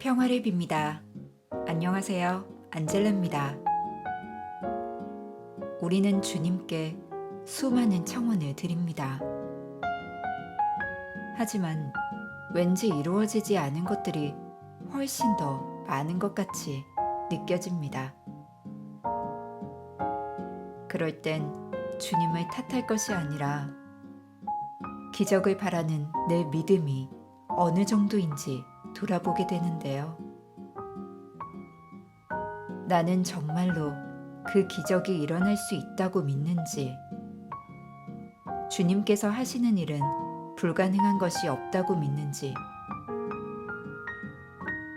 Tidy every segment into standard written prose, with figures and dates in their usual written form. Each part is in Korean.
평화를 빕니다. 안녕하세요. 안젤라입니다. 우리는 주님께 수많은 청혼을 드립니다. 하지만 왠지 이루어지지 않은 것들이 훨씬 더 많은 것 같이 느껴집니다. 그럴 땐 주님을 탓할 것이 아니라 기적을 바라는 내 믿음이 어느 정도인지 돌아보게 되는데요. 나는 정말로 그 기적이 일어날 수 있다고 믿는지, 주님께서 하시는 일은 불가능한 것이 없다고 믿는지,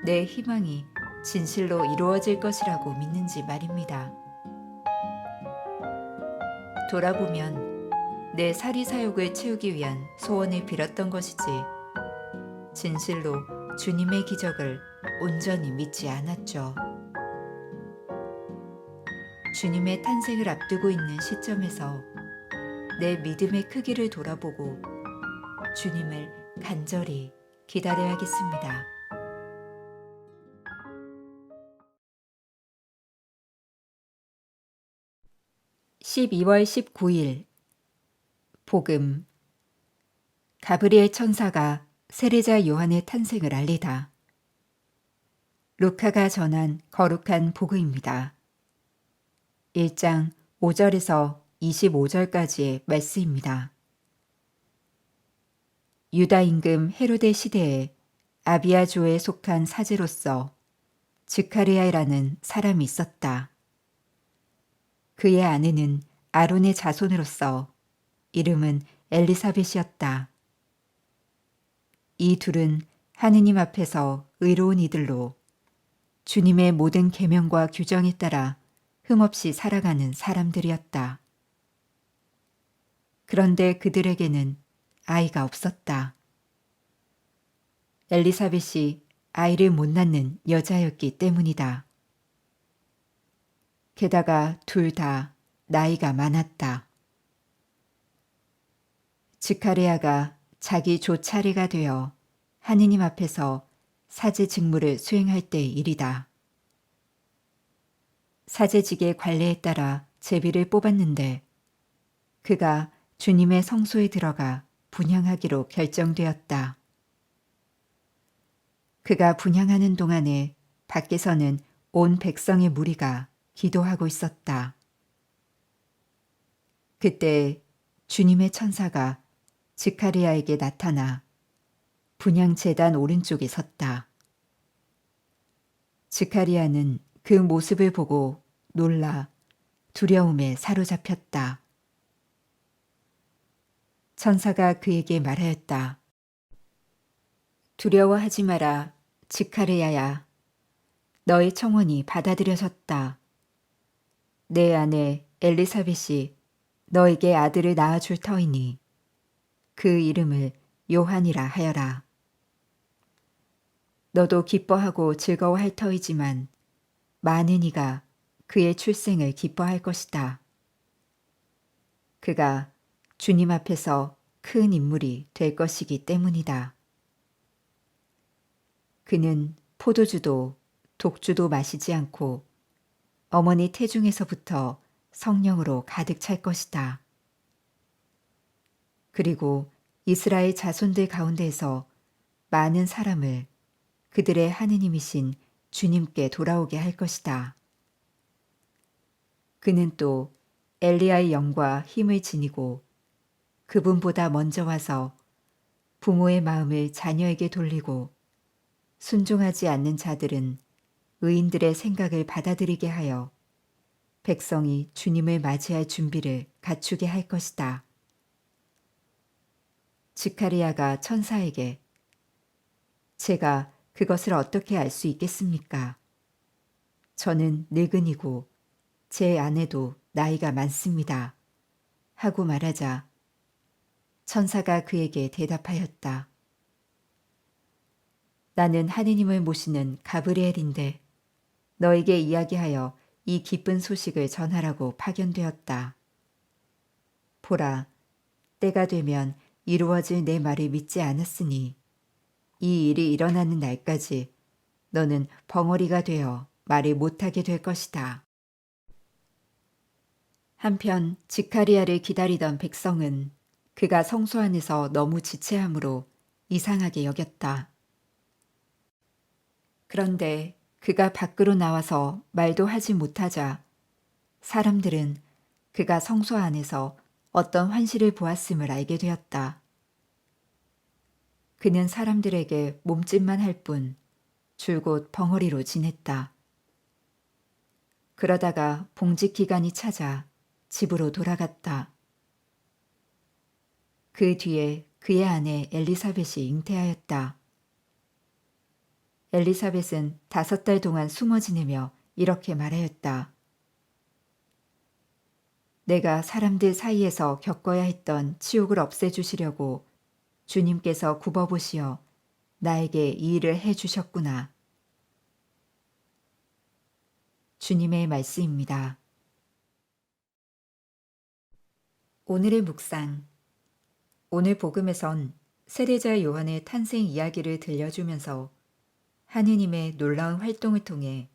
내 희망이 진실로 이루어질 것이라고 믿는지 말입니다. 돌아보면 내 사리사욕을 채우기 위한 소원을 빌었던 것이지, 진실로 주님의 기적을 온전히 믿지 않았죠. 주님의 탄생을 앞두고 있는 시점에서 내 믿음의 크기를 돌아보고 주님을 간절히 기다려야겠습니다. 12월 19일 복음. 가브리엘 천사가 세례자 요한의 탄생을 알리다. 루카가 전한 거룩한 복음입니다. 1장 5절에서 25절까지의 말씀입니다. 유다 임금 헤로데 시대에 아비아조에 속한 사제로서 즈카리아라는 사람이 있었다. 그의 아내는 아론의 자손으로서 이름은 엘리사벳이었다. 이 둘은 하느님 앞에서 의로운 이들로 주님의 모든 계명과 규정에 따라 흠없이 살아가는 사람들이었다. 그런데 그들에게는 아이가 없었다. 엘리사벳이 아이를 못 낳는 여자였기 때문이다. 게다가 둘 다 나이가 많았다. 즈카리아가 자기 조차례가 되어 하느님 앞에서 사제 직무를 수행할 때의 일이다. 사제직의 관례에 따라 제비를 뽑았는데 그가 주님의 성소에 들어가 분향하기로 결정되었다. 그가 분향하는 동안에 밖에서는 온 백성의 무리가 기도하고 있었다. 그때 주님의 천사가 즈카리아에게 나타나 분향 제단 오른쪽에 섰다. 즈카리아는 그 모습을 보고 놀라 두려움에 사로잡혔다. 천사가 그에게 말하였다. 두려워하지 마라, 즈카리아야. 너의 청혼이 받아들여졌다. 내 아내 엘리사벳이 너에게 아들을 낳아줄 터이니 그 이름을 요한이라 하여라. 너도 기뻐하고 즐거워할 터이지만 많은 이가 그의 출생을 기뻐할 것이다. 그가 주님 앞에서 큰 인물이 될 것이기 때문이다. 그는 포도주도 독주도 마시지 않고 어머니 태중에서부터 성령으로 가득 찰 것이다. 그리고 이스라엘 자손들 가운데에서 많은 사람을 그들의 하느님이신 주님께 돌아오게 할 것이다. 그는 또 엘리야의 영과 힘을 지니고 그분보다 먼저 와서 부모의 마음을 자녀에게 돌리고 순종하지 않는 자들은 의인들의 생각을 받아들이게 하여 백성이 주님을 맞이할 준비를 갖추게 할 것이다. 즈카리아가 천사에게 제가 그것을 어떻게 알 수 있겠습니까? 저는 늙은이고 제 아내도 나이가 많습니다. 하고 말하자 천사가 그에게 대답하였다. 나는 하느님을 모시는 가브리엘인데 너에게 이야기하여 이 기쁜 소식을 전하라고 파견되었다. 보라, 때가 되면 이루어질 내 말을 믿지 않았으니 이 일이 일어나는 날까지 너는 벙어리가 되어 말을 못하게 될 것이다. 한편 지카리아를 기다리던 백성은 그가 성소 안에서 너무 지체함으로 이상하게 여겼다. 그런데 그가 밖으로 나와서 말도 하지 못하자 사람들은 그가 성소 안에서 어떤 환시를 보았음을 알게 되었다. 그는 사람들에게 몸짓만 할 뿐 줄곧 벙어리로 지냈다. 그러다가 봉직 기간이 찾아 집으로 돌아갔다. 그 뒤에 그의 아내 엘리사벳이 잉태하였다. 엘리사벳은 5달 동안 숨어 지내며 이렇게 말하였다. 내가 사람들 사이에서 겪어야 했던 치욕을 없애주시려고 주님께서 굽어보시어 나에게 이 일을 해주셨구나. 주님의 말씀입니다. 오늘의 묵상. 오늘 복음에선 세례자 요한의 탄생 이야기를 들려주면서 하느님의 놀라운 활동을 통해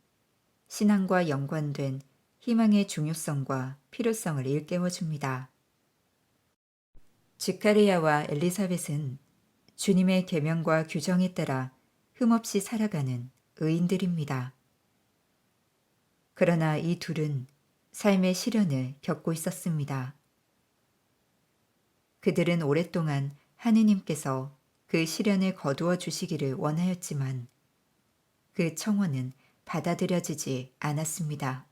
신앙과 연관된 희망의 중요성과 필요성을 일깨워줍니다. 지카리아와 엘리사벳은 주님의 계명과 규정에 따라 흠없이 살아가는 의인들입니다. 그러나 이 둘은 삶의 시련을 겪고 있었습니다. 그들은 오랫동안 하느님께서 그 시련을 거두어 주시기를 원하였지만 그 청원은 받아들여지지 않았습니다.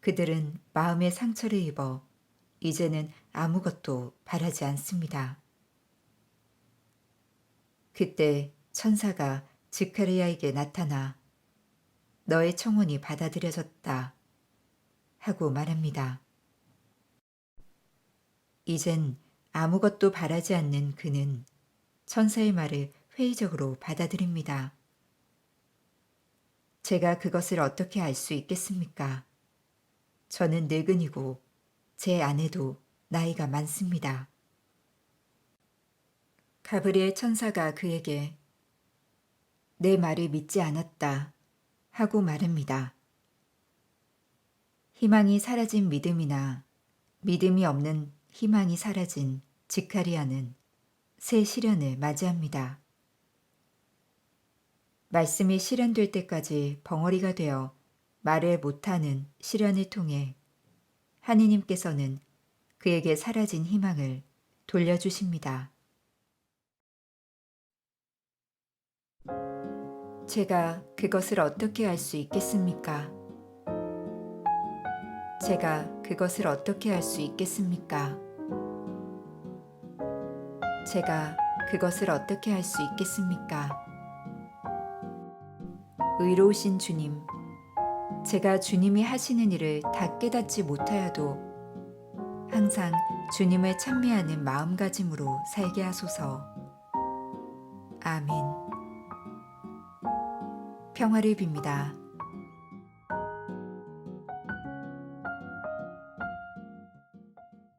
그들은 마음의 상처를 입어 이제는 아무것도 바라지 않습니다. 그때 천사가 지카리아에게 나타나 너의 청혼이 받아들여졌다 하고 말합니다. 이젠 아무것도 바라지 않는 그는 천사의 말을 회의적으로 받아들입니다. 제가 그것을 어떻게 알 수 있겠습니까? 저는 늙은이고 제 아내도 나이가 많습니다. 가브리엘 천사가 그에게 내 말을 믿지 않았다 하고 말합니다. 희망이 사라진 믿음이나 믿음이 없는 희망이 사라진 지카리아는 새 시련을 맞이합니다. 말씀이 실현될 때까지 벙어리가 되어 말을 못하는 시련을 통해 하느님께서는 그에게 사라진 희망을 돌려주십니다. 제가 그것을 어떻게 알 수 있겠습니까? 제가 그것을 어떻게 알 수 있겠습니까? 제가 그것을 어떻게 알 수 있겠습니까? 의로우신 주님, 제가 주님이 하시는 일을 다 깨닫지 못하여도 항상 주님을 찬미하는 마음가짐으로 살게 하소서. 아멘. 평화를 빕니다.